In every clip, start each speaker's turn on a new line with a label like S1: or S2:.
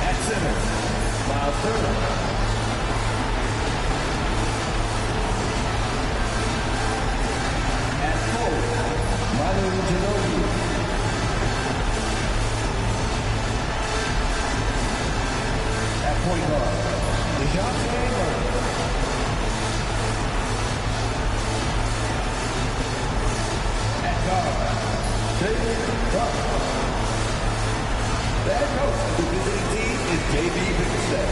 S1: At center, Miles Turner. At forward, Ginobli. At point guard, Gm1. At guard, David Ruff. The head coach of the visiting team is J.B. Bickerstaff.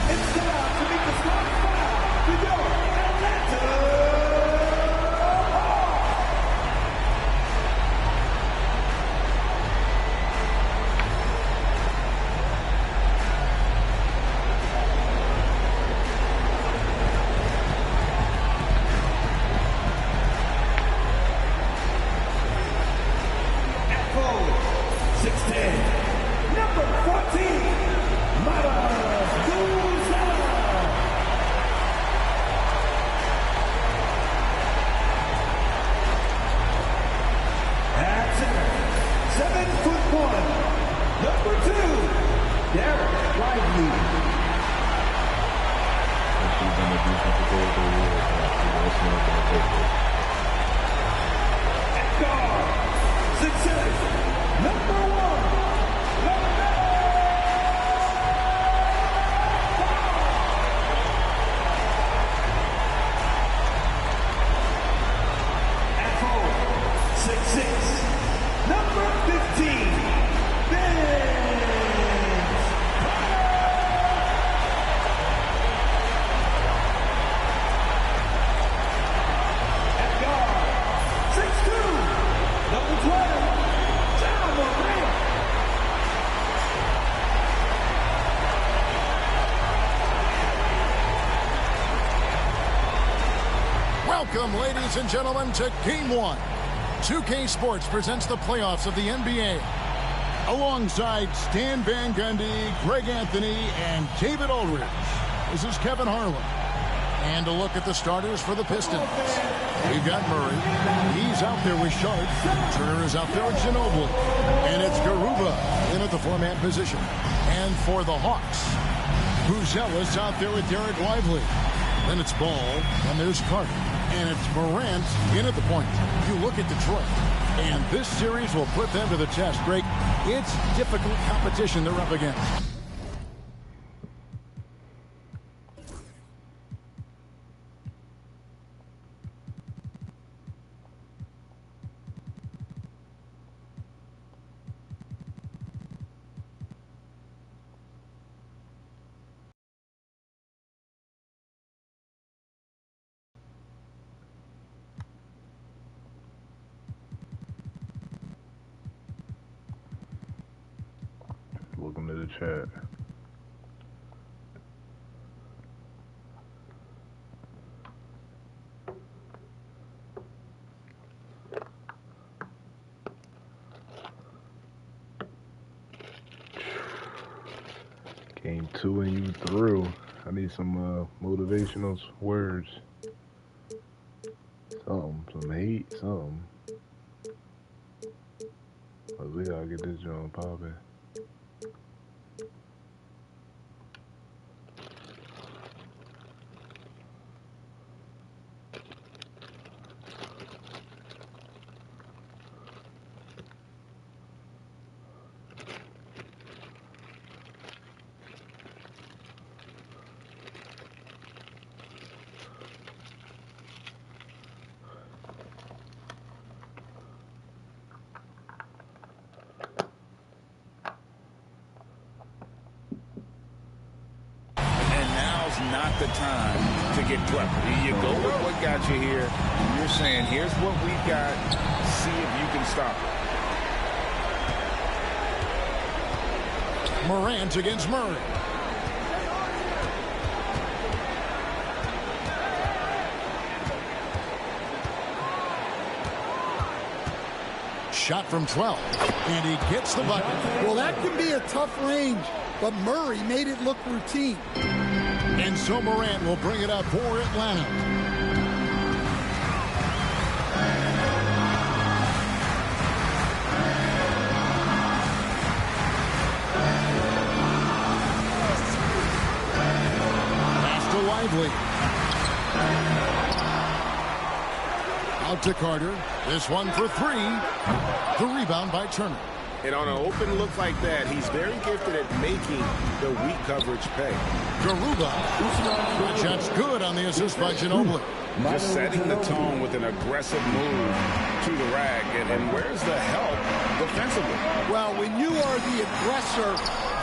S1: It's time to meet the starting five for your Atlanta Hawks. At forward, 6'10", number 14, at center, 7'1", number 2, Derek Lively. At guard, 6'6", number 1, LaMelo. At forward, 6'6", number 15, Vince Carter. At guard, 6'2", number 12, John Morant.
S2: Welcome, ladies and gentlemen, to Game 1. 2K Sports presents the playoffs of the NBA. Alongside Stan Van Gundy, Greg Anthony, and David Aldridge, this is Kevin Harlan. And a look at the starters for the Pistons. We've got Murray. He's out there with Sharpe. Turner is out there with Ginobli. And it's Garuba in at the four-man position. And for the Hawks, Buzelis out there with Derek Lively. Then it's Ball, and there's Carter. And it's Morant in at the point. You look at Detroit, and this series will put them to the test, Greg. It's difficult competition they're up against.
S3: Welcome to the chat. Game 2 and you through. I need some motivational words. Some hate, something. But we gotta get this joint poppin'.
S4: Not the time to get clever. You go with what got you here. You're saying, here's what we've got. See if you can stop it.
S2: Morant against Murray. Shot from 12, and he gets the bucket.
S5: Well, that can be a tough range, but Murray made it look routine.
S2: And so Morant will bring it up for Atlanta. Pass to Lively. Out to Carter. This one for three. The rebound by Turner.
S4: And on an open look like that, he's very gifted at making the weak coverage pay.
S2: Garuba. That shot's good on the assist by Ginobli.
S4: Just setting the tone with an aggressive move to the rack. And where's the help defensively?
S5: Well, when you are the aggressor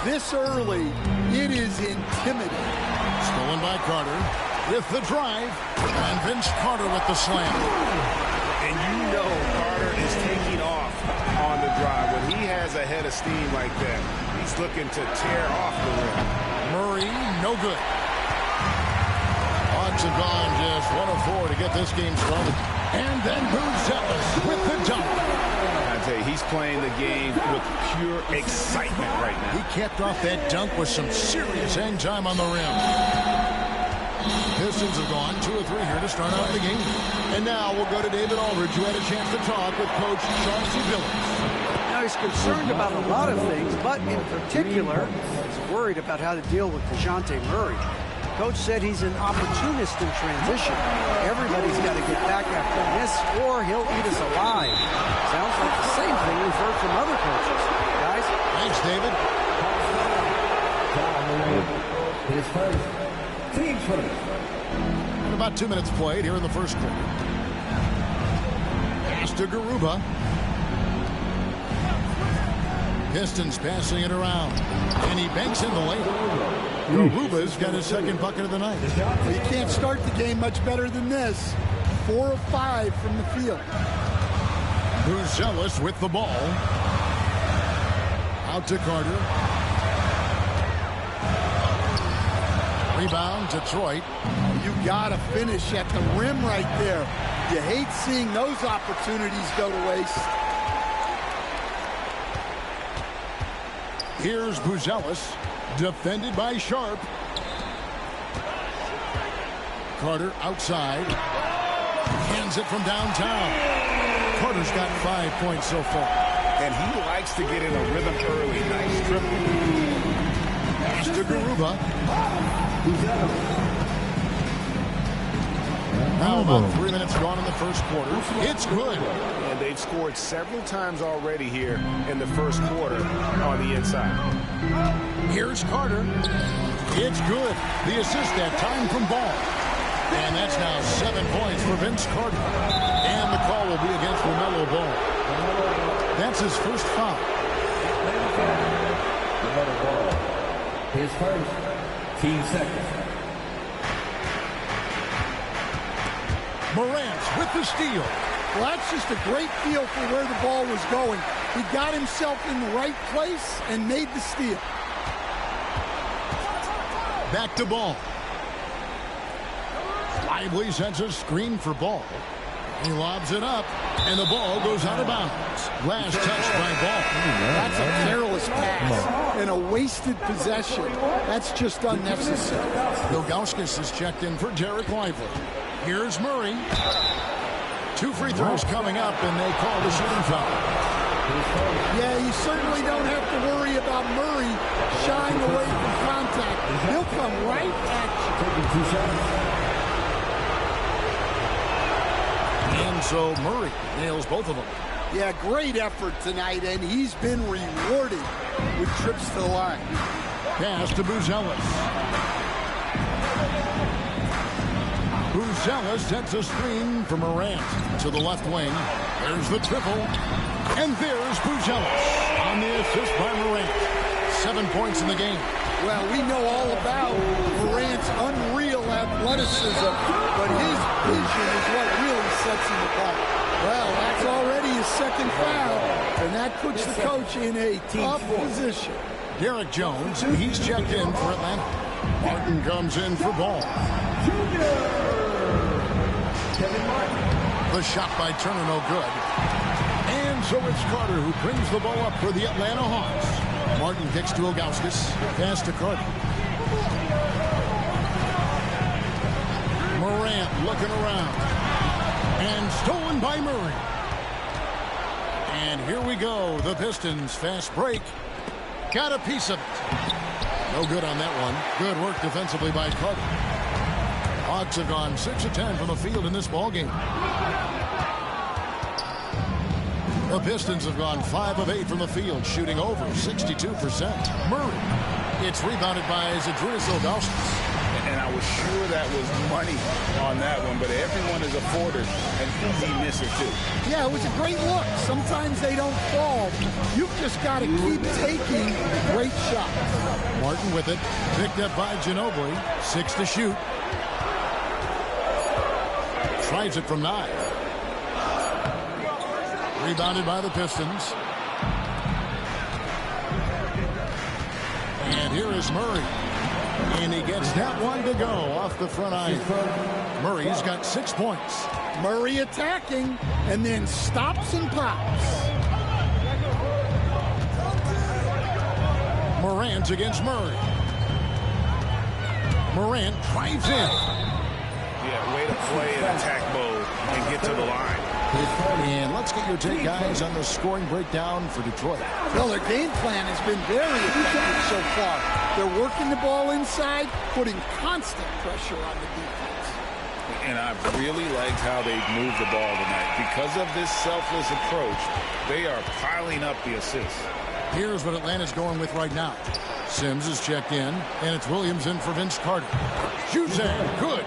S5: this early, it is intimidating.
S2: Stolen by Carter with the drive. And Vince Carter with the slam.
S4: And you know Carter is taking off on the drive. When he has a head of steam like that, he's looking to tear off the rim.
S2: Murray, no good. Hawks have gone just 1 of 4 to get this game started. And then Buzelis with the dunk.
S4: I tell you, he's playing the game with pure excitement right now.
S2: He capped off that dunk with some serious hang time on the rim. Pistons have gone 2 of 3 here to start out the game. And now we'll go to David Aldridge, who had a chance to talk with Coach Sharpe.
S6: Now he's concerned about a lot of things, but in particular, he's worried about how to deal with DeJounte Murray. Coach said he's an opportunist in transition. Everybody's got to get back after this, or he'll eat us alive. Sounds like the same thing we've heard from other coaches. Guys?
S2: Thanks, David.
S1: His first. Team first.
S2: And about 2 minutes played here in the first quarter. Pass to Garuba. Pistons passing it around. And he banks in the lane. Garuba's got his second bucket of the night.
S5: Well, you can't start the game much better than this. 4 of 5 from the field.
S2: Buzelis with the ball. Out to Carter. Rebound, Detroit.
S5: You got to finish at the rim right there. You hate seeing those opportunities go to waste.
S2: Here's Buzelis, defended by Sharpe. Carter outside. Hands it from downtown. Carter's got 5 points so far.
S4: And he likes to get in a rhythm early. Nice triple.
S2: Pass to Garuba. Now about 3 minutes gone in the first quarter. It's good.
S4: And they've scored several times already here in the first quarter on the inside.
S2: Here's Carter. It's good. The assist that time from Ball. And that's now 7 points for Vince Carter. And the call will be against LaMelo Ball. That's his first foul.
S1: His first. Team second.
S2: Morant with the steal.
S5: Well, that's just a great feel for where the ball was going. He got himself in the right place and made the steal.
S2: Back to Ball. Lively sends a screen for Ball. He lobs it up, and the ball goes out of bounds. Last touch by Ball.
S5: That's a careless pass and a wasted possession. That's just unnecessary.
S2: Ilgauskas is checked in for Derek Lively. Here's Murray. 2 free throws coming up, and they call the shooting foul.
S5: Yeah, you certainly don't have to worry about Murray shying away from contact. He'll come right at you.
S2: And so Murray nails both of them.
S5: Yeah, great effort tonight, and he's been rewarded with trips to the line.
S2: Pass to Buzelis. Buzelis sets a screen for Morant to the left wing. There's the triple. And there's Buzelis on the assist by Morant. 7 points in the game.
S5: Well, we know all about Morant's unreal athleticism, but his vision is what really sets him apart. Well, that's already his second foul, and that puts the coach in a tough position.
S2: Derek Jones, he's checked in for Atlanta. Martin comes in for Ball. The shot by Turner, no good. And So it's Carter who brings the ball up for the Atlanta Hawks. Martin kicks to Ilgauskas. Pass to Carter. Morant looking around. And stolen by Murray. And here we go. The Pistons fast break. Got a piece of it. No good on that one. Good work defensively by Carter. Hawks have gone 6 of 10 from the field in this ballgame. The Pistons have gone 5 of 8 from the field, shooting over 62%. Murray. It's rebounded by Ilgauskas.
S4: And I was sure that was money on that one, but everyone is afforded an easy misser, too.
S5: Yeah, it was a great look. Sometimes they don't fall. You've just got to keep taking great shots.
S2: Martin with it. Picked up by Ginobli. 6 to shoot. Tries it from 9. Rebounded by the Pistons. And here is Murray. And he gets that one to go off the front iron. Murray's got 6 points.
S5: Murray attacking and then stops and pops.
S2: Morant against Murray. Morant drives in.
S4: Yeah, way to play in attack mode and get to the line.
S2: And let's get your take, guys, on the scoring breakdown for Detroit.
S5: Well, their game plan has been very effective so far. They're working the ball inside, putting constant pressure on the defense.
S4: And I've really liked how they've moved the ball tonight. Because of this selfless approach, they are piling up the assists.
S2: Here's what Atlanta's going with right now. Sims is checked in, and it's Williams in for Vince Carter. Juzang, good.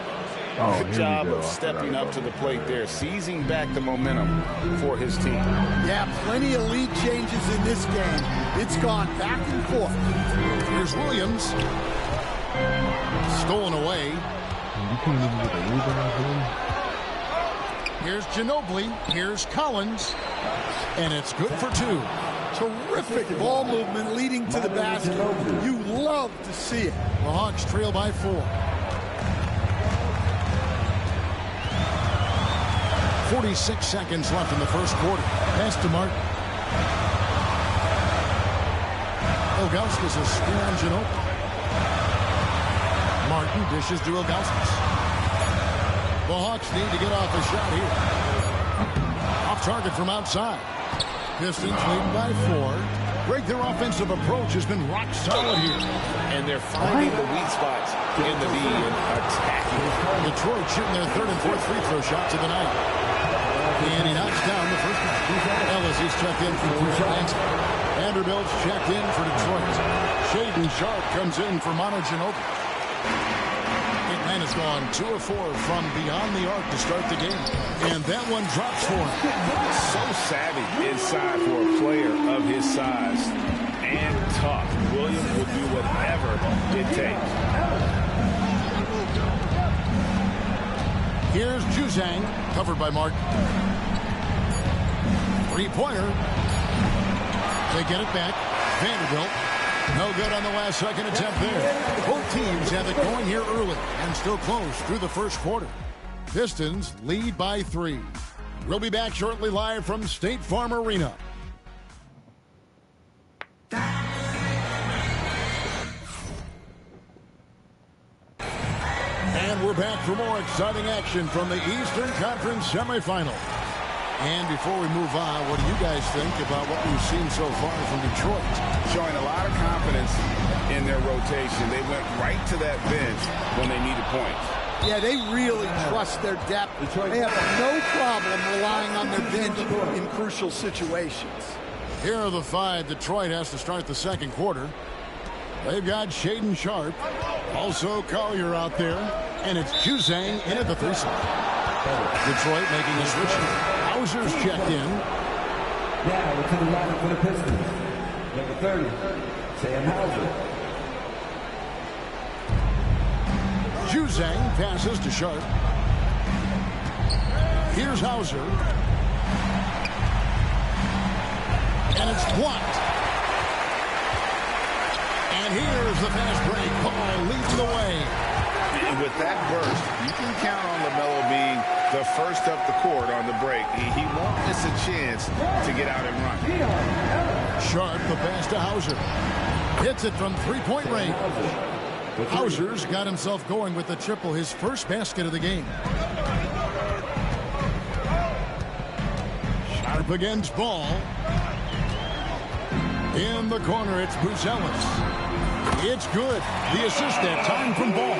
S4: Good job of stepping up to the plate there, seizing back the momentum for his team.
S5: Yeah, plenty of lead changes in this game. It's gone back and forth.
S2: Here's Williams. Stolen away. Here's Ginobli. Here's Collins. And it's good for 2.
S5: Terrific ball movement leading to the basket. You love to see it.
S2: The Hawks trail by 4. 46 seconds left in the first quarter. Pass to Martin. Ilgauskas is screwing Ginobili. Martin dishes to Ilgauskas. The Hawks need to get off a shot here. Off target from outside. Pistons leading by 4. Greg, their offensive approach has been rock solid here.
S4: And they're finding the weak spots in the D and attacking.
S2: Detroit shooting their 3rd and 4th free throw shots of the night. And he knocks down the first one. Ellis is checked in for Atlanta. Vanderbilt's checked in for Detroit. Shaden Sharpe comes in for Manu Ginobili. Atlanta's gone 2 of 4 from beyond the arc to start the game. And that one drops for him.
S4: So savvy inside for a player of his size. And tough. Williams will do whatever it takes.
S2: Here's Juzang, covered by Martin. 3-pointer. They get it back. Vanderbilt. No good on the last second attempt there. Both teams have it going here early and still close through the first quarter. Pistons lead by 3. We'll be back shortly live from State Farm Arena. And we're back for more exciting action from the Eastern Conference semifinal. And before we move on, what do you guys think about what we've seen so far from Detroit?
S4: Showing a lot of confidence in their rotation. They went right to that bench when they needed points.
S5: Yeah, they really trust their depth. They have no problem relying on their bench in crucial situations.
S2: Here are the 5 Detroit has to start the second quarter. They've got Shaden Sharpe, also Collier out there, and it's Juzang in at the 3 side. Detroit making a switch. Hauser's checked in.
S7: Now to the line for the Pistons. Number 30, Sam Hauser.
S2: Juzang passes to Sharpe. Here's Hauser. And it's blocked. And here's the fast break. Paul leads the way.
S4: And with that burst, you can count on LaMelo being the first up the court on the break. He won't miss a chance to get out and run.
S2: Sharpe, the pass to Hauser. Hits it from three-point range. Hauser's got himself going with the triple, his first basket of the game. Sharpe against Ball. In the corner, it's Buzelis. It's good. The assist that time from Ball.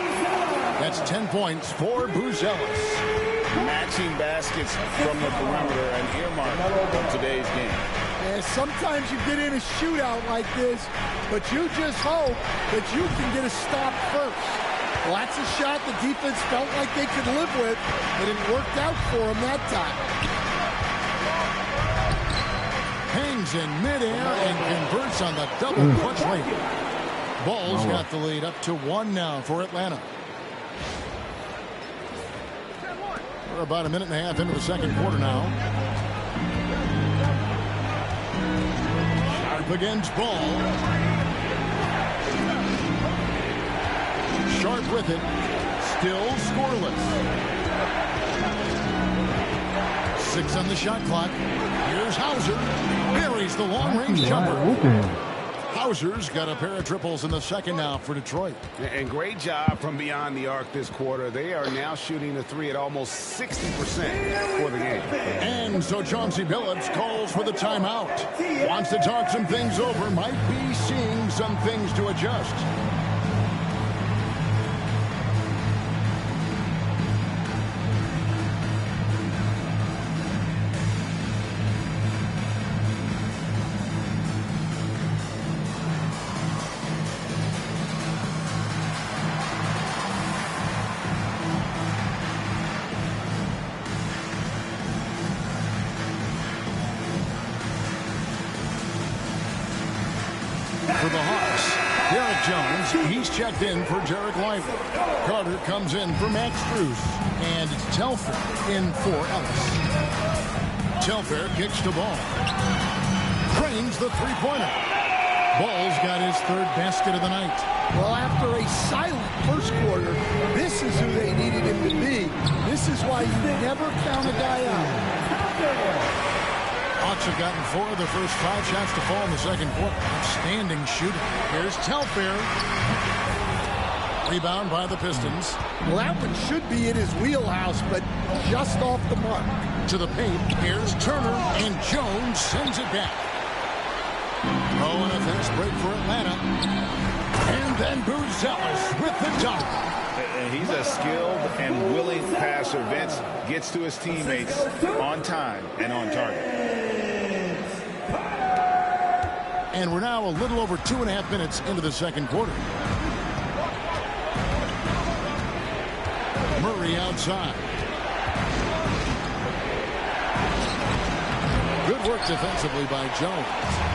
S2: That's 10 points for Buzelis.
S4: Matching baskets from the perimeter and earmark of today's game.
S5: And sometimes you get in a shootout like this, but you just hope that you can get a stop first. Well, that's a shot the defense felt like they could live with, but it worked out for them that time.
S2: Hangs in midair and converts on the double clutch lane. Ball's got the lead up to 1 now for Atlanta. We're about a minute and a half into the second quarter now. Sharpe against Ball. Sharpe with it. Still scoreless. 6 on the shot clock. Here's Hauser. Buries the long-range jumper. Hauser's got a pair of triples in the second now for Detroit.
S4: And great job from beyond the arc this quarter. They are now shooting the three at almost 60% for the game.
S2: And so Chauncey Billups calls for the timeout. Wants to talk some things over. Might be seeing some things to adjust. For the Hawks, Derek Jones, he's checked in for Jarek Lively. Carter comes in for Max Strus. And it's Telfair in for Ellis. Telfair kicks to Ball. Cranes the three-pointer. Ball's got his third basket of the night.
S5: Well, after a silent first quarter, this is who they needed him to be. This is why you never count a guy out.
S2: Hawks have gotten 4 of their first 5 shots to fall in the second quarter. Outstanding shooting. Here's Telfair. Rebound by the Pistons.
S5: Well, that one should be in his wheelhouse, but just off the mark.
S2: To the paint. Here's Turner, and Jones sends it back. Oh, and a fast break for Atlanta. And then Buzelis with the dunk.
S4: And he's a skilled and willing passer. Vince gets to his teammates on time and on target.
S2: And we're now a little over 2.5 minutes into the second quarter. Murray outside. Good work defensively by Jones.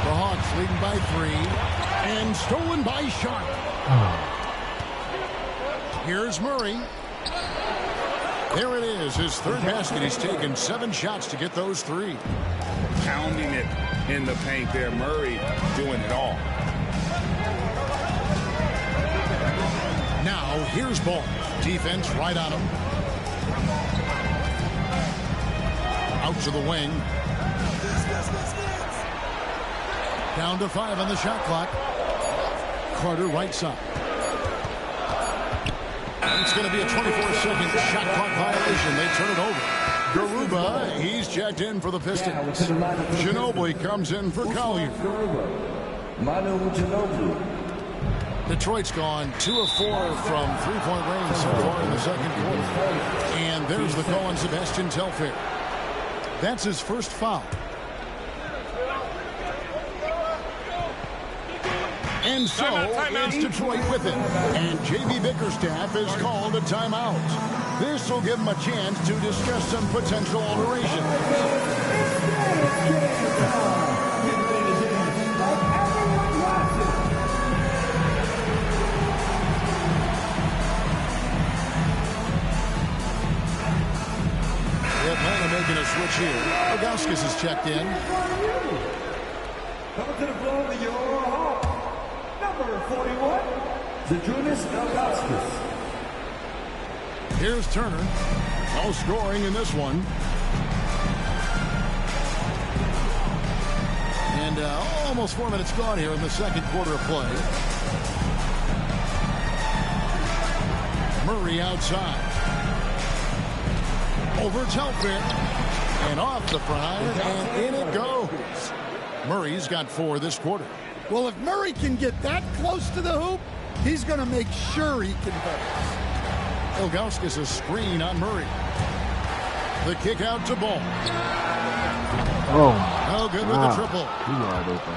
S2: The Hawks leading by 3. And stolen by Sharpe. Here's Murray. There it is, his third basket. He's taken 7 shots to get those 3.
S4: Pounding it in the paint there. Murray doing it all.
S2: Now, here's Ball. Defense right on him. Out to the wing. Down to 5 on the shot clock. Carter right side. It's going to be a 24-second shot clock violation. They turn it over. Garuba, he's checked in for the Pistons. Ginobli comes in for Collier. Detroit's gone 2 of 4 from three-point range so far in the second quarter. And there's the call on Sebastian Telfair. That's his first foul. And so it's Detroit with it. And J.B. Bickerstaff has called a timeout. This will give him a chance to discuss some potential alterations. Atlanta making a switch here. Augustus is checked in.
S7: Coming to the floor with your Hawk, number 41, Zydrunas Ilgauskas.
S2: Here's Turner. No scoring in this one. And almost 4 minutes gone here in the second quarter of play. Murray outside. Over Telfair. And off the front iron, and in it goes. Murray's got 4 this quarter.
S5: Well, if Murray can get that close to the hoop, he's going to make sure he converts.
S2: Ilgauskas a screen on Murray. The kick out to Ball.
S3: Oh,
S2: No good with the triple.
S3: He's wide open.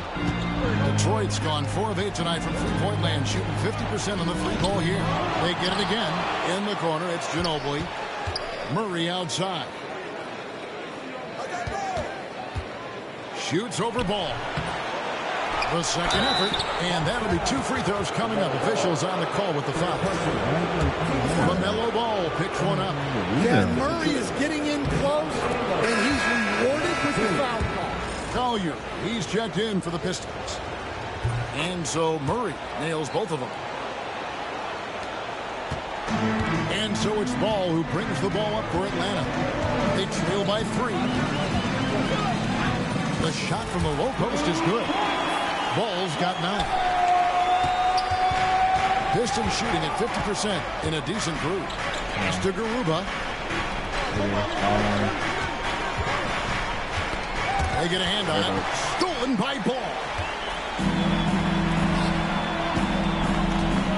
S2: Detroit's gone 4 of 8 tonight from three-point land, shooting 50% on the free ball here. They get it again in the corner. It's Ginobli. Murray outside. Shoots over Ball. The second effort, and that'll be 2 free throws coming up. Officials on the call with the foul. LaMelo Ball picks one up.
S5: Yeah, Murray is getting in close, and he's rewarded with the foul call.
S2: Collier, he's checked in for the Pistons. And so Murray nails both of them. And so it's Ball who brings the ball up for Atlanta. They trail by 3. The shot from the low post is good. Ball's got 9. Pistons shooting at 50% in a decent group. Pass to Garuba. They get a hand on it. Stolen by Ball.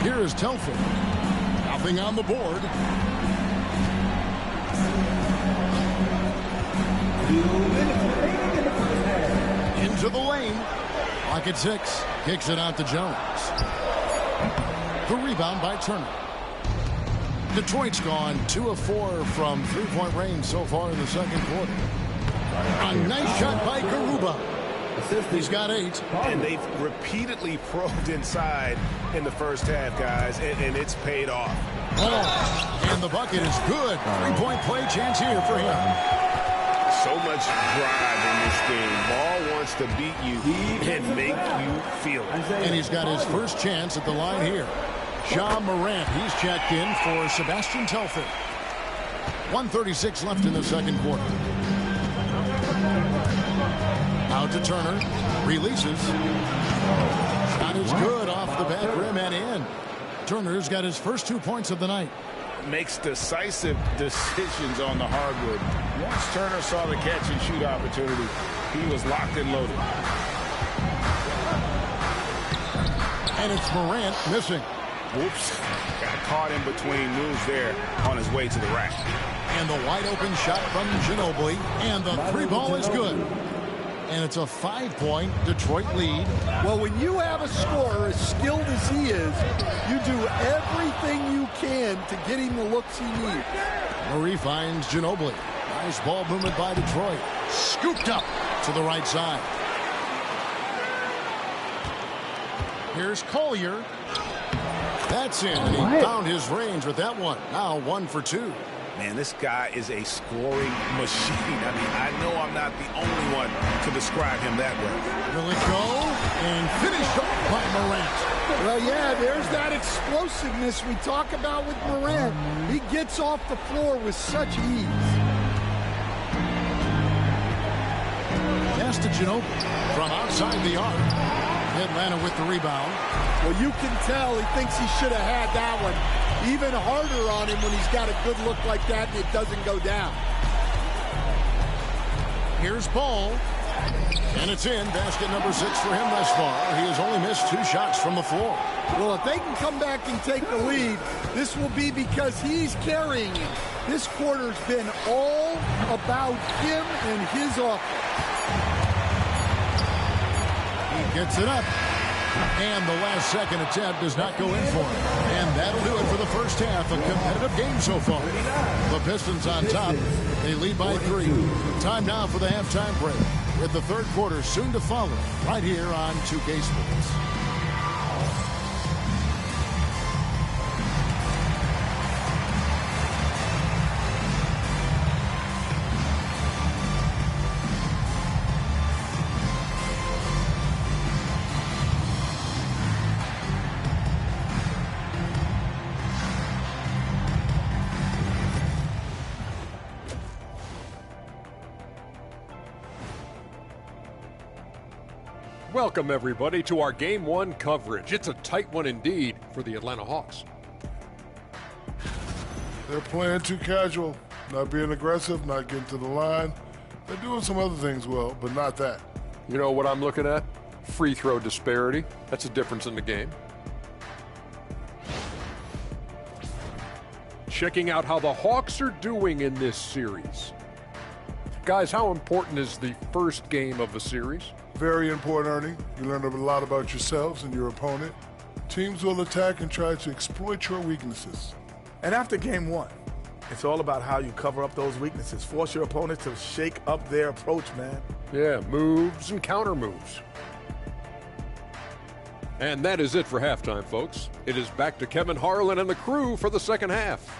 S2: Here is Telfair. Nothing on the board. Into the lane. Lock at 6. Kicks it out to Jones. The rebound by Turner. Detroit's gone 2 of 4 from three-point range so far in the second quarter. A nice shot by Garuba. He's got 8.
S8: And they've repeatedly probed inside in the first half, guys, and it's paid off.
S2: Oh, and the bucket is good. Three-point play chance here for him.
S8: So much drive in this game. Ball wants to beat you and make you feel it.
S2: And he's got his first chance at the line here. John Morant, he's checked in for Sebastian Telfair. 1:36 left in the second quarter. Out to Turner. Releases. Shot is good off the back rim and in. Turner's got his first 2 points of the night.
S4: Makes decisive decisions on the hardwood. Once Turner saw the catch and shoot opportunity, he was locked and loaded.
S2: And it's Morant missing.
S4: Whoops. Got caught in between moves there on his way to the rack.
S2: And the wide open shot from Ginobli. And the 3 ball is good. And it's a 5-point Detroit lead.
S5: Well, when you have a scorer as skilled as he is, you do everything you can to get him the looks he needs.
S2: Murray finds Ginobli. Nice ball movement by Detroit. Scooped up to the right side. Here's Collier. That's in. And he found his range with that one. Now 1 for 2.
S8: Man, this guy is a scoring machine. I mean, I know I'm not the only one to describe him that way.
S2: Will it go? And finished off by Morant.
S5: Well, yeah, there's that explosiveness we talk about with Morant. He gets off the floor with such ease.
S2: Pass to Ginobili from outside the arc. Atlanta with the rebound.
S5: Well, you can tell he thinks he should have had that one. Even harder on him when he's got a good look like that and it doesn't go down.
S2: Here's Ball. And it's in. Basket number 6 for him thus far. He has only missed 2 shots from the floor.
S5: Well, if they can come back and take the lead, this will be because he's carrying it. This quarter's been all about him and his offense.
S2: He gets it up. And the last second attempt does not go in for him. And that'll do it for the first half. A competitive game so far. The Pistons on top. They lead by 3. Time now for the halftime break. With the third quarter soon to follow. Right here on 2K Sports.
S9: Welcome, everybody, to our Game 1 coverage. It's a tight one indeed for the Atlanta Hawks.
S10: They're playing too casual, not being aggressive, not getting to the line. They're doing some other things well, but not that.
S9: You know what I'm looking at? Free throw disparity. That's a difference in the game. Checking out how the Hawks are doing in this series. Guys, how important is the first game of a series?
S10: Very important, Ernie. You learn a lot about yourselves and your opponent. Teams will attack and try to exploit your weaknesses.
S11: And after game 1, it's all about how you cover up those weaknesses. Force your opponent to shake up their approach, man.
S9: Yeah, moves and counter moves. And that is it for halftime, folks. It is back to Kevin Harlan and the crew for the second half.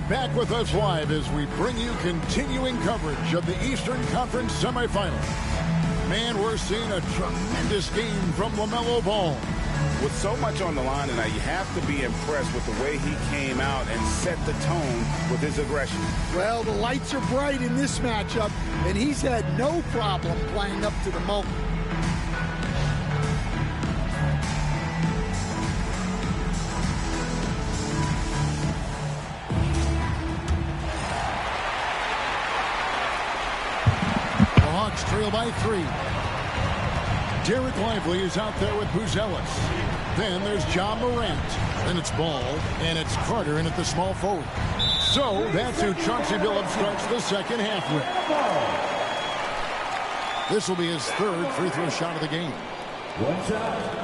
S2: Back with us live as we bring you continuing coverage of the Eastern Conference semifinal. Man, we're seeing a tremendous game from LaMelo Ball.
S8: With so much on the line tonight, you have to be impressed with the way he came out and set the tone with his aggression.
S5: Well, the lights are bright in this matchup, and he's had no problem playing up to the moment.
S2: Trail by 3. Derek Lively is out there with Buzelis. Then there's John Morant. Then it's Ball, and it's Carter in at the small forward. So that's who Chauncey Billups starts the second half with. This will be his third free throw shot of the game.
S7: One shot.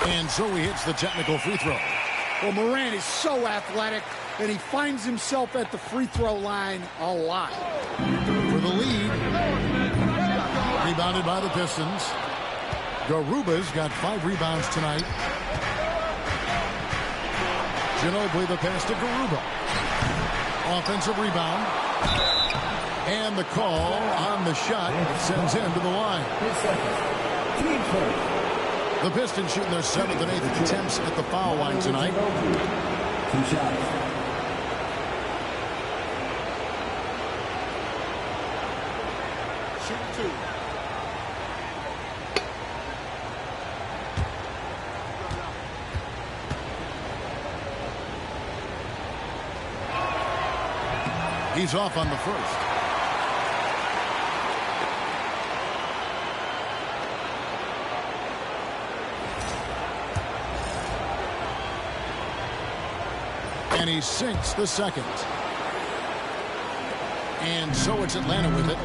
S2: And so he hits the technical free throw.
S5: Well, Morant is so athletic, and he finds himself at the free throw line a lot.
S2: For the lead, rebounded by the Pistons. Garuba's got 5 rebounds tonight. Ginobli the pass to Garuba. Offensive rebound. And the call on the shot sends him to the line.
S7: Team first.
S2: The Pistons shooting their 7th and 8th attempts at the foul line tonight.
S7: 2 shots.
S10: Shoot 2.
S2: He's off on the first. And he sinks the second. And so it's Atlanta with it.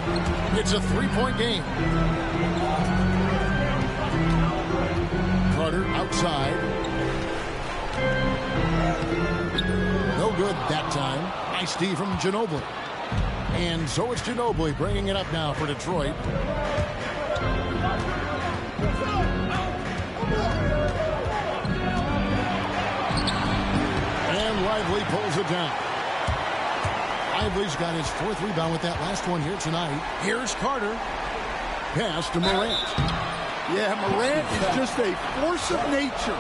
S2: It's a 3-point game. Carter outside. No good that time. Nice D from Ginobili. And so it's Ginobili bringing it up now for Detroit. Lively pulls it down. Lively's got his 4th rebound with that last one here tonight. Here's Carter. Pass to Morant.
S5: Yeah, Morant is just a force of nature.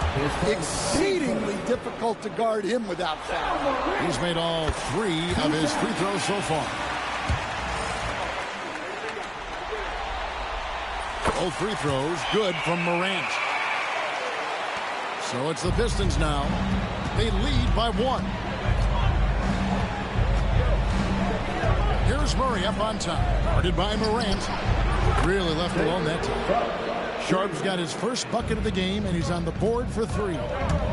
S5: Exceedingly difficult to guard him without foul.
S2: He's made all 3 of his free throws so far. Both free throws good from Morant. So it's the Pistons now. They lead by 1. Here's Murray up on top. Guarded by Morant. Really left alone that time. Sharpe's got his first bucket of the game, and he's on the board for 3.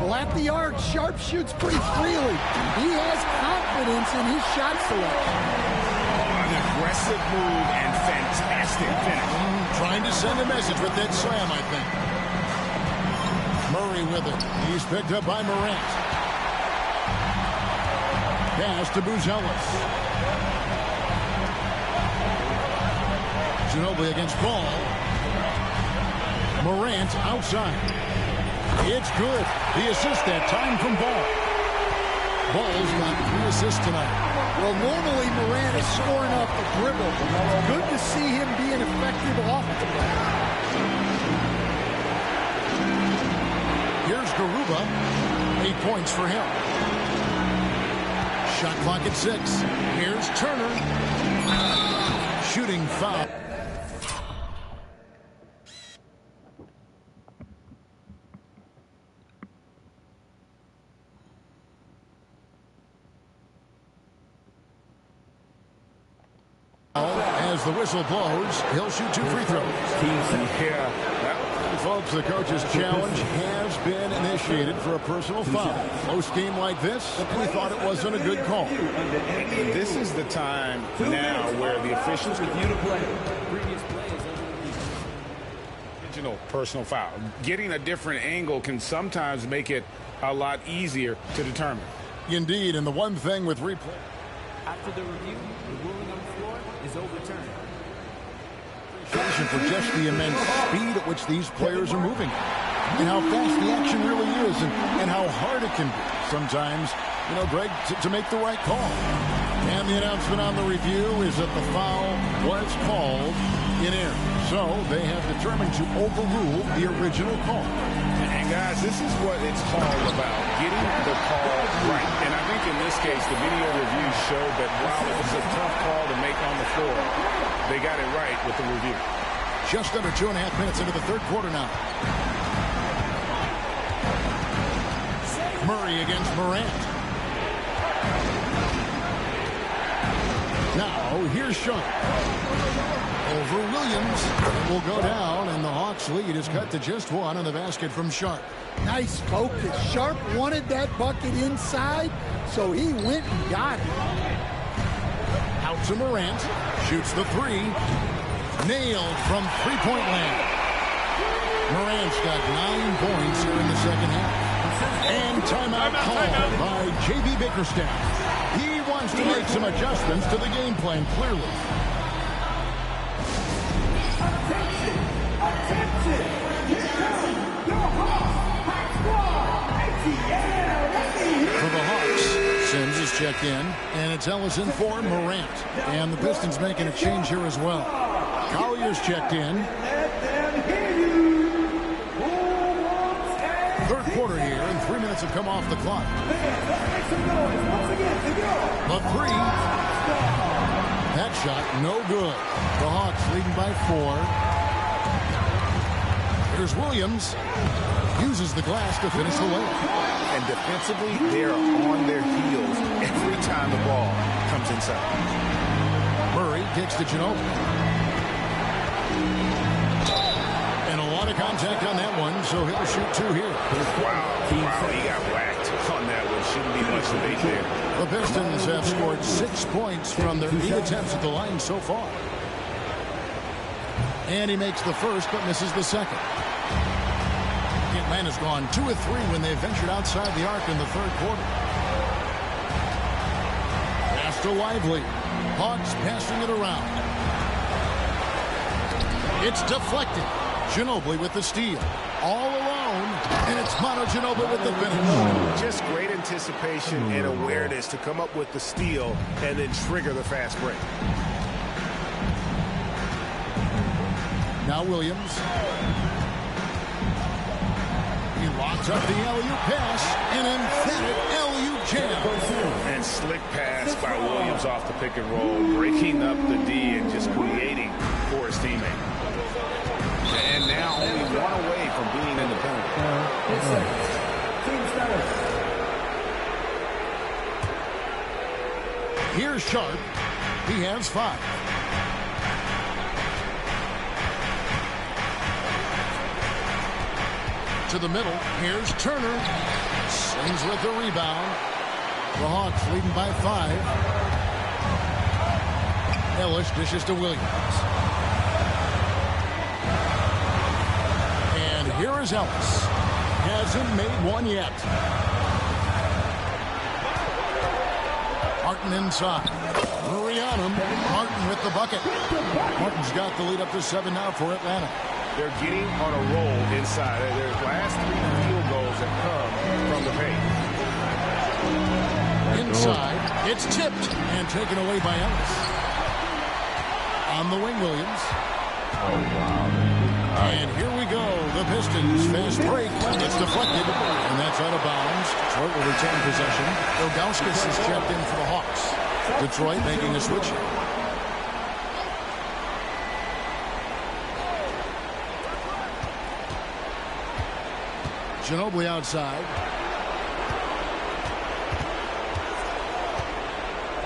S5: Well, at the arc, Sharpe shoots pretty freely. He has confidence in his shot selection.
S8: An aggressive move and fantastic finish.
S2: Trying to send a message with that slam, I think. Murray with it. He's picked up by Morant. Pass to Buzelis. Ginobili against Ball. Morant outside. It's good. The assist that time from Ball. Ball's got 3 assists tonight.
S5: Well, normally Morant is scoring off the dribble. It's good to see him being effective off the ball.
S2: Here's Garuba. 8 points for him. Shot clock at 6. Here's Turner. Shooting foul. As the whistle blows, he'll shoot 2 free throws. Folks, the coach's challenge has been initiated for a personal foul. Close game like this, we thought it wasn't a good call.
S4: This is the time now where the officials review the play. Original personal foul. Getting a different angle can sometimes make it a lot easier to determine.
S2: Indeed, and the one thing with replay.
S12: After the review, the ruling on the floor is overturned.
S2: For just the immense speed at which these players are moving and how fast the action really is and how hard it can be sometimes, you know, Greg, to make the right call. And the announcement on the review is that the foul was called in error. So they have determined to overrule the original call.
S4: And guys, this is what it's all about, getting the call right. And I think in this case, the video review showed that while it was a tough call to make on the floor, they got it right with the review.
S2: Just under 2.5 minutes into the third quarter now. Murray against Morant. Now, here's Sharpe. Over Williams. It will go down, and the Hawks' lead is cut to just 1 on the basket from Sharpe.
S5: Nice focus. Sharpe wanted that bucket inside, so he went and got it.
S2: Out to Morant. Shoots the 3. Nailed from three-point land. Morant's got 9 points here in the second half. And timeout called by J.B. Bickerstaff. He wants to make some adjustments to the game plan, clearly.
S1: Attention! Here comes your Hawks ATL.
S2: For the Hawks, Sims is checked in, and it's Ellison for Morant. And the Pistons making a change here as well. Collier's checked in. Third quarter here, and 3 minutes have come off the clock. The 3. That shot, no good. The Hawks leading by 4. Here's Williams. Uses the glass to finish the layup.
S8: And defensively, they're on their heels every time the ball comes inside.
S2: Murray kicks to Ginobili. And a lot of contact on that one, so he'll shoot 2 here.
S8: Wow, he got whacked on that one. Shouldn't be much debate there.
S2: The Pistons have scored 6 points from their 8 attempts at the line so far. And he makes the first, but misses the second. Atlanta's gone 2 of 3 when they ventured outside the arc in the third quarter. Pass to Lively. Hawks passing it around. It's deflected. Ginobili with the steal. All alone. And it's Manu Ginobili with the finish.
S8: Just great anticipation and awareness to come up with the steal and then trigger the fast break.
S2: Now Williams. He locks up the alley-oop pass. An emphatic alley-oop jam.
S8: And slick pass by Williams off the pick and roll, breaking up the D and just creating for his teammate. And now only 1 away from being in the penalty.
S2: Here's Sharpe. He has 5. To the middle. Here's Turner. Sings with the rebound. The Hawks leading by 5. Ellis dishes to Williams. And here is Ellis. Hasn't made one yet. Martin inside. Murray on him. Martin with the bucket. Martin's got the lead up to 7 now for Atlanta.
S8: They're getting on a roll inside. Their last 3 field
S2: outside. It's tipped and taken away by Ellis. On the wing, Williams. And here we go. The Pistons fast break. It's deflected, and that's out of bounds. Detroit will retain possession. Ilgauskas is checked in for the Hawks. Detroit making a switch. Ginobli outside.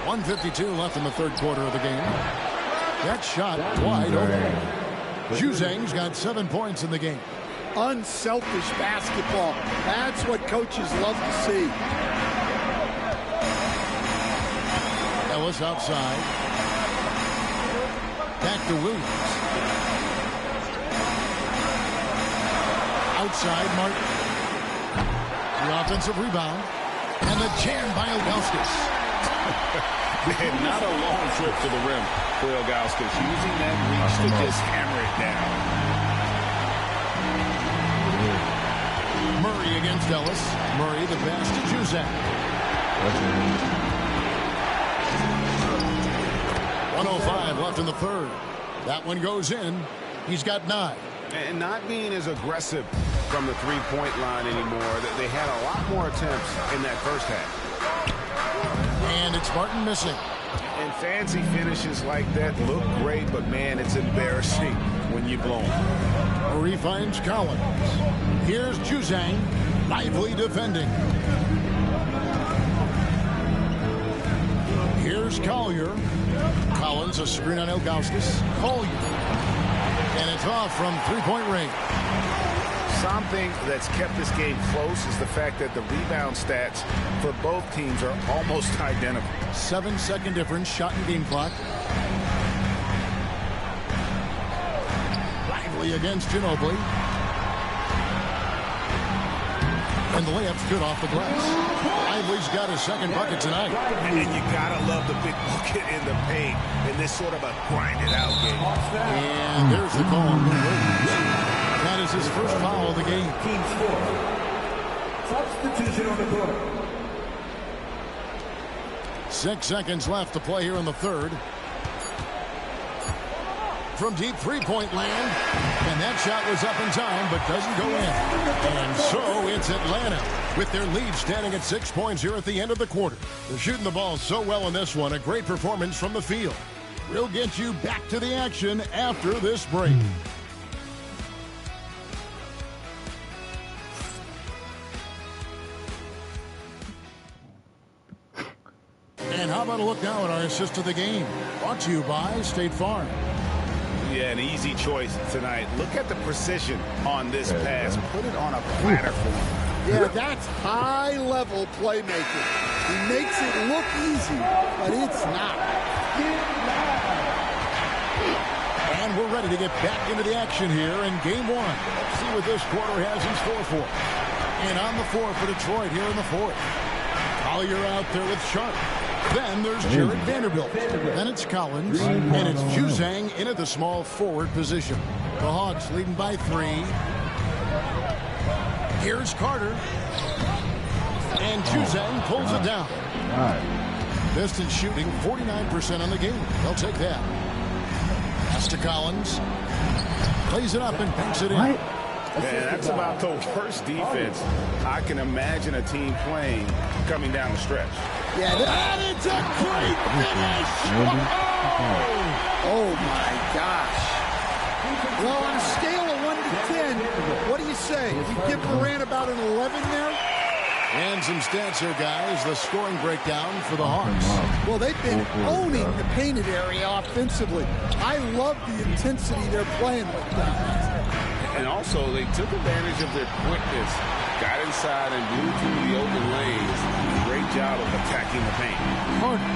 S2: 1:52 left in the third quarter of the game. That shot wide open. Juzang's got 7 points in the game.
S5: Unselfish basketball. That's what coaches love to see.
S2: Ellis outside. Back to Williams. Outside, Martin. The offensive rebound. And the jam by Ilgauskas.
S8: Not a long trip to the rim for Ilgauskas, using that reach to just hammer it down.
S2: Murray against Ellis. Murray the pass to Juzang. 1:05 left in the third. That one goes in. He's got 9.
S8: And not being as aggressive from the three-point line anymore. They had a lot more attempts in that first half.
S2: And it's Martin missing.
S8: And fancy finishes like that look great, but man, it's embarrassing when you blow them.
S2: Murray finds Collins. Here's Juzang, lively defending. Here's Collier. Collins, a screen on Ilgauskas. Collier. And it's off from three-point range.
S8: Something that's kept this game close is the fact that the rebound stats for both teams are almost identical.
S2: 7-second difference, shot and game clock. Lively against Ginobili. And the layup's good off the glass. Lively's got his second bucket tonight.
S8: And you gotta love the big bucket in the paint in this sort of a grind-it-out game.
S2: And there's the call on Williams. That is his first foul of the game.
S7: Team score. Substitution on the court.
S2: 6 seconds left to play here in the third. From deep three-point land. And that shot was up in time, but doesn't go in. And so it's Atlanta with their lead standing at 6 points here at the end of the quarter. They're shooting the ball so well in this one. A great performance from the field. We'll get you back to the action after this break. And how about a look now at our assist of the game? Brought to you by State Farm.
S8: Yeah, an easy choice tonight. Look at the precision on this pass. Put it on a platter for him.
S5: Yeah, that's high-level playmaking. He makes it look easy, but it's not.
S2: And we're ready to get back into the action here in Game 1. Let's see what this quarter has in store for us. And on the floor for Detroit here in the fourth. Collier out there with Sharpe. Then there's Jared Vanderbilt. Then it's Collins. And it's Juzang in at the small forward position. The Hawks leading by 3. Here's Carter. And Juzang pulls it down. Pistons shooting 49% on the game. They'll take that. Pass to Collins. Plays it up and banks it in.
S8: Man, that's about the worst defense I can imagine a team playing coming down the stretch.
S5: Yeah,
S2: and it's a great finish.
S5: Oh my gosh. Well, on a scale of 1 to 10, what do you say? You give Durant about an 11 there?
S2: And some stats here, guys. The scoring breakdown for the Hawks.
S5: Well, they've been owning the painted area offensively. I love the intensity they're playing with down there.
S8: And also, they took advantage of their quickness, got inside and blew through the open lanes. Great job of attacking the paint.
S2: Harden.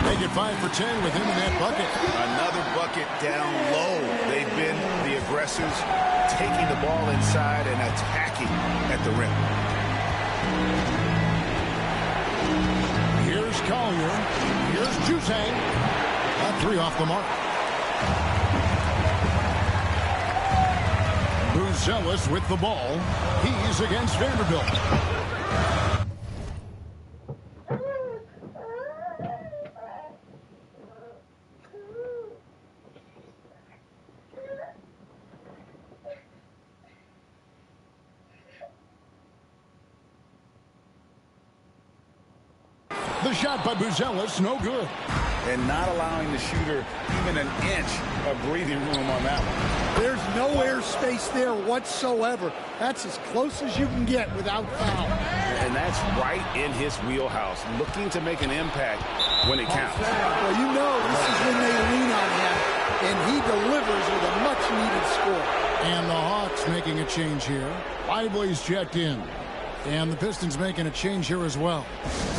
S2: Make it 5 for 10 with him in that bucket.
S8: Another bucket down low. They've been the aggressors, taking the ball inside and attacking at the rim.
S2: Here's Collier. Here's Juzang. That 3 off the mark. Buzelis with the ball. He's against Vanderbilt. The shot by Buzelis, no good.
S8: And not allowing the shooter even an inch of breathing room on that one.
S5: There's no airspace there whatsoever. That's as close as you can get without foul.
S8: And that's right in his wheelhouse, looking to make an impact when it counts.
S5: Well, you know this is when they lean on him, and he delivers with a much-needed score.
S2: And the Hawks making a change here. Lively's checked in. And the Pistons making a change here as well.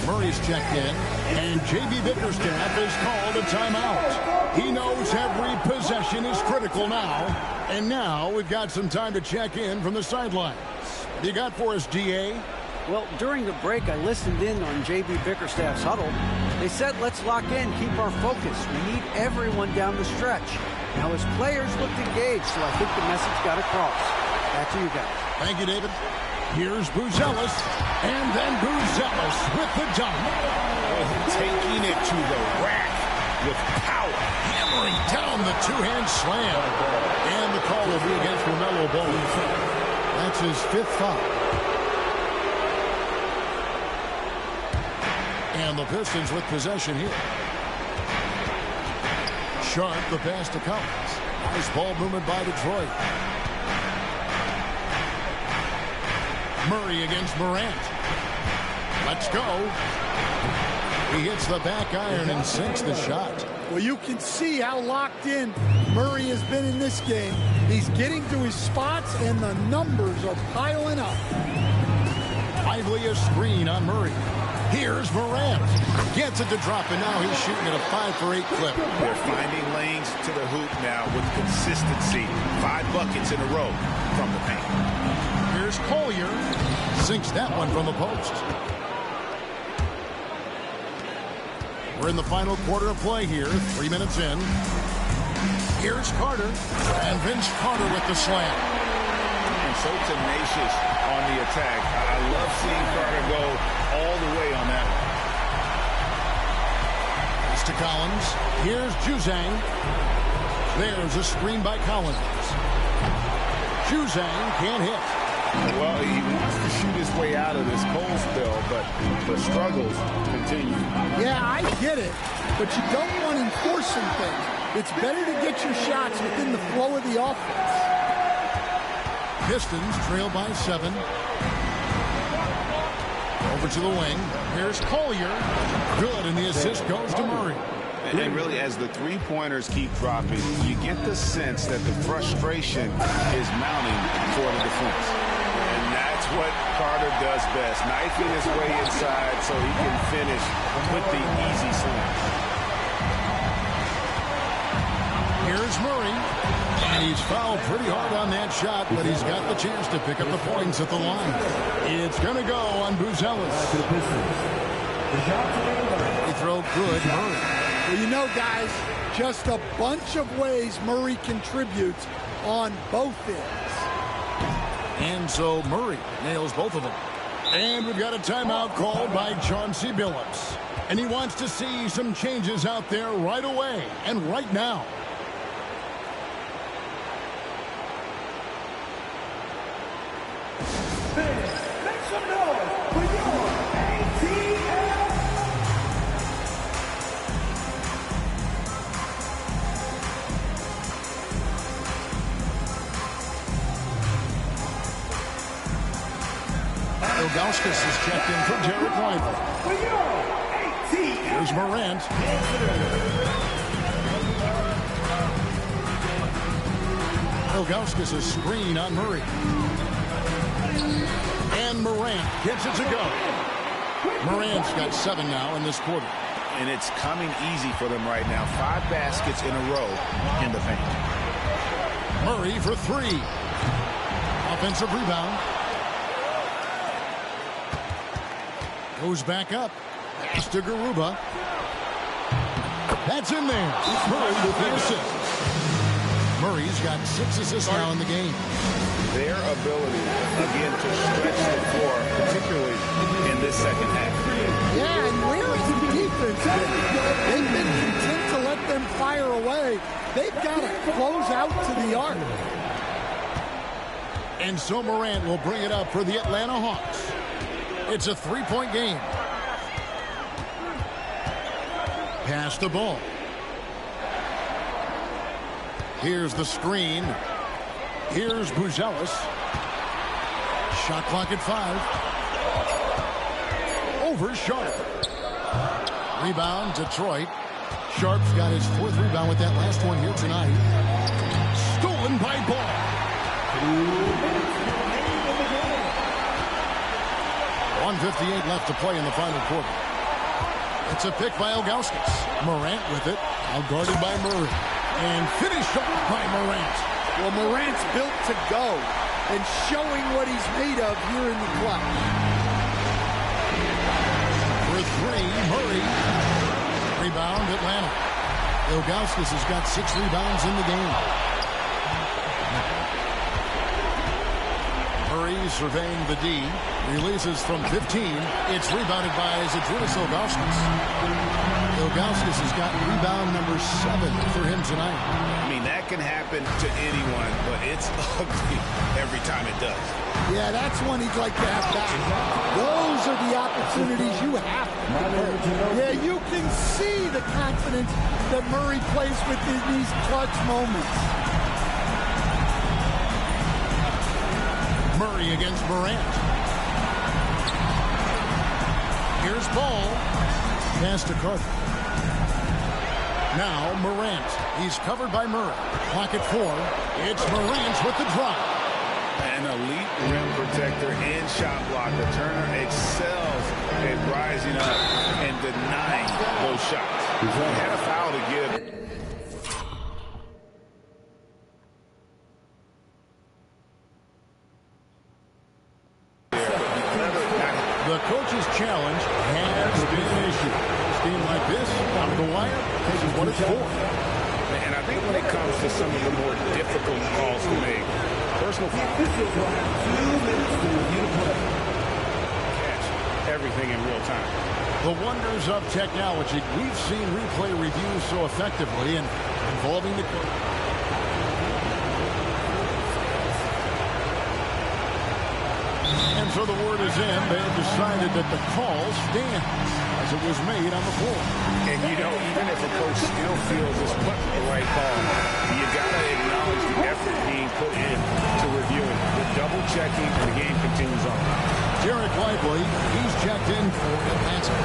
S2: Murray's checked in, and J.B. Bickerstaff has called a timeout. He knows every possession is critical now. And now we've got some time to check in from the sidelines. What do you got for us, D.A.?
S6: Well, during the break, I listened in on J.B. Bickerstaff's huddle. They said, let's lock in, keep our focus. We need everyone down the stretch. Now, his players looked engaged, so I think the message got across. Back to you guys.
S2: Thank you, David. Here's Buzelis, and then Buzelis with the dunk.
S8: Taking it to the rack with power.
S2: Hammering down the two-hand slam. And the call will be against LaMelo Ball. That's his 5th foul. And the Pistons with possession here. Sharpe, the pass to Collins. Nice ball movement by Detroit. Murray against Morant. Let's go. He hits the back iron and sinks the shot.
S5: Well, you can see how locked in Murray has been in this game. He's getting to his spots, and the numbers are piling up.
S2: Lively a screen on Murray. Here's Morant. Gets it to drop, and now he's shooting at a 5-for-8 clip.
S8: They're finding lanes to the hoop now with consistency. 5 buckets in a row from the paint.
S2: Here's Collier. Sinks that one from the post. We're in the final quarter of play here. 3 minutes in. Here's Carter. And Vince Carter with the slam.
S8: And so tenacious on the attack. I love seeing Carter go all the way on that one.
S2: Pass to Collins. Here's Juzang. There's a screen by Collins. Juzang can't hit.
S8: Well, he wants to shoot his way out of this cold spell, but the struggles continue.
S5: Yeah, I get it, but you don't want enforcing things. It's better to get your shots within the flow of the offense.
S2: Pistons trail by 7. Over to the wing. Here's Collier. Good, and the assist goes to Murray.
S8: And really, as the three-pointers keep dropping, you get the sense that the frustration is mounting for the defense. And that's what Carter does best, knifing his way inside so he can finish with the easy slams.
S2: Here's Murray. And he's fouled pretty hard on that shot, but he's got the chance to pick up the points at the line. It's going to go on Buzelis. They throw good, Murray.
S5: Well, you know, guys, just a bunch of ways Murray contributes on both ends.
S2: And so Murray nails both of them. And we've got a timeout called by Chauncey Billups. And he wants to see some changes out there right away and right now.
S1: Make some noise for your ATL.
S2: Ilgauskas is checked in for Derek Lively.
S1: For your ATL.
S2: Here's Morant. Ilgauskas a screen on Murray. And Morant gets it to go. Morant's got 7 now in this quarter.
S8: And it's coming easy for them right now. 5 baskets in a row in the paint.
S2: Murray for 3. Offensive rebound. Goes back up. Pass to Garuba. That's in there. Murray with the assist. Murray's got 6 assists now in the game.
S8: Their ability, again, to stretch the floor, particularly in this second half.
S5: Yeah, and where is the defense been? They've been content to let them fire away. They've got to close out to the arc.
S2: And so Morant will bring it up for the Atlanta Hawks. It's a 3-point game. Pass the ball. Here's the screen. Here's Buzelis. Shot clock at 5. Over Sharpe. Rebound, Detroit. Sharpe's got his 4th rebound with that last one here tonight. Stolen by Ball. 1:58 left to play in the final quarter. It's a pick by Ilgauskas. Morant with it. Now guarded by Murray. And finished off by Morant.
S5: Well, Morant's built to go and showing what he's made of here in the clutch.
S2: For 3, Murray. Rebound, Atlanta. Ilgauskas has got 6 rebounds in the game. Murray surveying the D. Releases from 15. It's rebounded by Zydrunas Ilgauskas. Ilgauskas has got rebound number 7 for him tonight.
S8: I mean, that can happen to anyone, but it's ugly every time it does.
S5: Yeah, that's one he'd like to have back. Those are the opportunities you have to convert. Yeah, you can see the confidence that Murray plays with in these clutch moments.
S2: Murray against Morant. Here's Ball. Pass to Carter. Now Morant. He's covered by Murray. Clock at 4. It's Morant with the drop.
S8: An elite rim protector and shot blocker. Turner excels at rising up and denying those shots. He had a foul to give.
S2: The coach's challenge has been issued. A scheme like this, out of the wire, this is what it's for.
S4: And I think when it comes to some of the more difficult calls to make, personal foul. Catch everything in real time.
S2: The wonders of technology. We've seen replay reviews so effectively and involving the coach. And so the word is in. They have decided that the call stands as it was made on the floor.
S4: And you know, even if a coach still feels this wasn't the right call, you got to acknowledge the effort being put in to reviewing. The double checking, and the game continues on.
S2: Jarek Lively, he's checked in for Atlanta.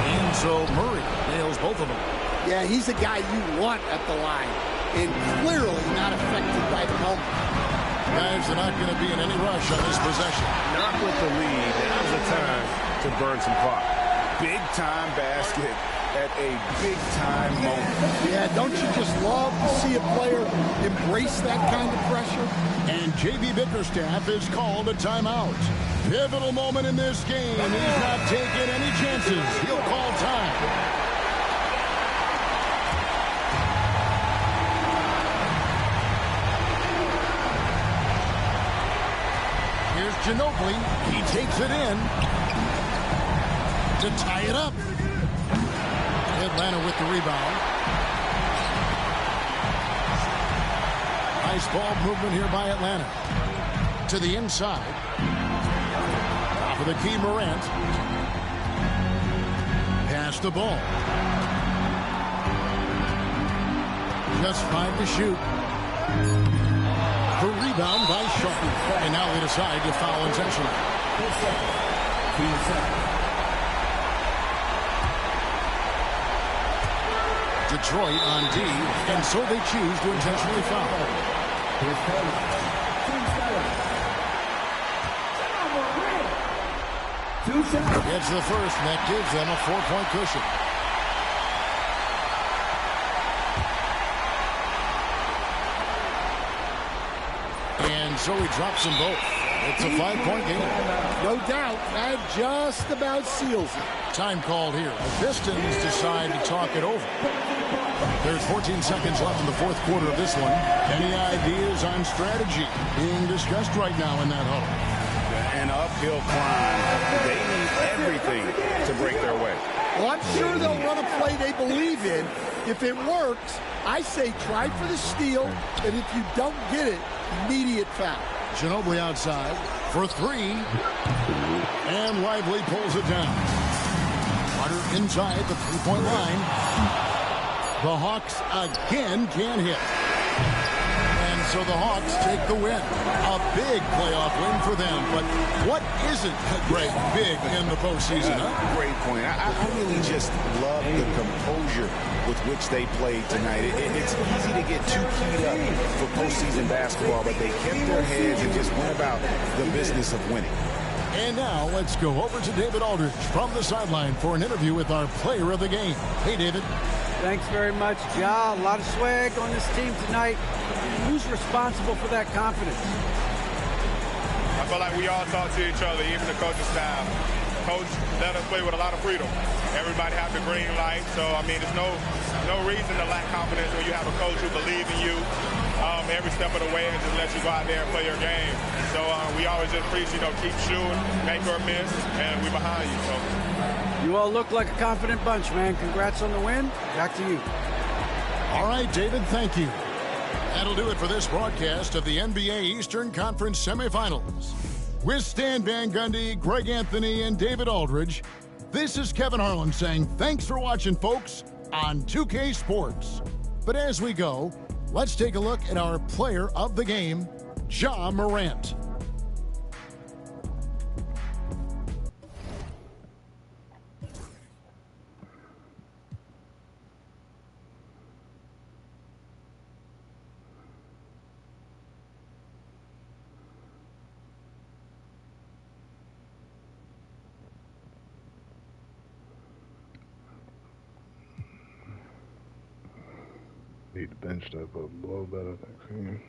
S2: And so Murray nails both of them.
S5: Yeah, he's a guy you want at the line, and clearly not affected by the moment.
S2: Guys are not going to be in any rush on this possession.
S4: Not with the lead. Now's the time to burn some clock. Big-time basket at a big-time moment.
S5: Yeah, don't you just love to see a player embrace that kind of pressure?
S2: And J.B. Bickerstaff is called a timeout. Pivotal moment in this game. He's not taking any chances. He'll call time. Ginobli, he takes it in to tie it up. Atlanta with the rebound. Nice ball movement here by Atlanta. To the inside. Top of the key, Morant. Pass the ball. Just 5 to shoot. The rebound by Sharpe. And now they decide to foul intentionally. Detroit on D, and so they choose to intentionally foul. Gets the first, and that gives them a 4-point cushion. And so he drops them both. It's a 5-point game.
S5: No doubt. That just about seals it.
S2: Time called here. The Pistons decide to talk it over. There's 14 seconds left in the fourth quarter of this one. Any ideas on strategy being discussed right now in that huddle?
S4: An uphill climb. They need everything to break their way.
S5: Well, I'm sure they'll run a play they believe in. If it works, I say try for the steal, and if you don't get it, immediate foul.
S2: Ginobili outside for 3. And Lively pulls it down. Carter inside the three-point line. The Hawks again can't hit. And so the Hawks take the win. A big playoff win for them. But what isn't, Greg, big in the postseason?
S8: Great point. I really just love the composure with which they played tonight. It's easy to get too keyed up for postseason basketball, but they kept their heads and just went about the business of winning.
S2: And now let's go over to David Aldridge from the sideline for an interview with our player of the game. Hey, David.
S6: Thanks very much, Ja. A lot of swag on this team tonight. Who's responsible for that confidence?
S13: I feel like we all talk to each other, even the coaching staff. Coach let us play with a lot of freedom. Everybody have the green light, so I mean, there's no reason to lack confidence when you have a coach who believes in you every step of the way and just let you go out there and play your game. So we always just preach, keep shooting, make or miss, and we behind you. So.
S6: You all look like a confident bunch, man. Congrats on the win. Back to you.
S2: All right, David, thank you. That'll do it for this broadcast of the NBA Eastern Conference semifinals. With Stan Van Gundy, Greg Anthony, and David Aldridge, this is Kevin Harlan saying thanks for watching, folks, on 2K Sports. But as we go, let's take a look at our player of the game, Ja Morant.
S3: Need to bench that up a little better next game.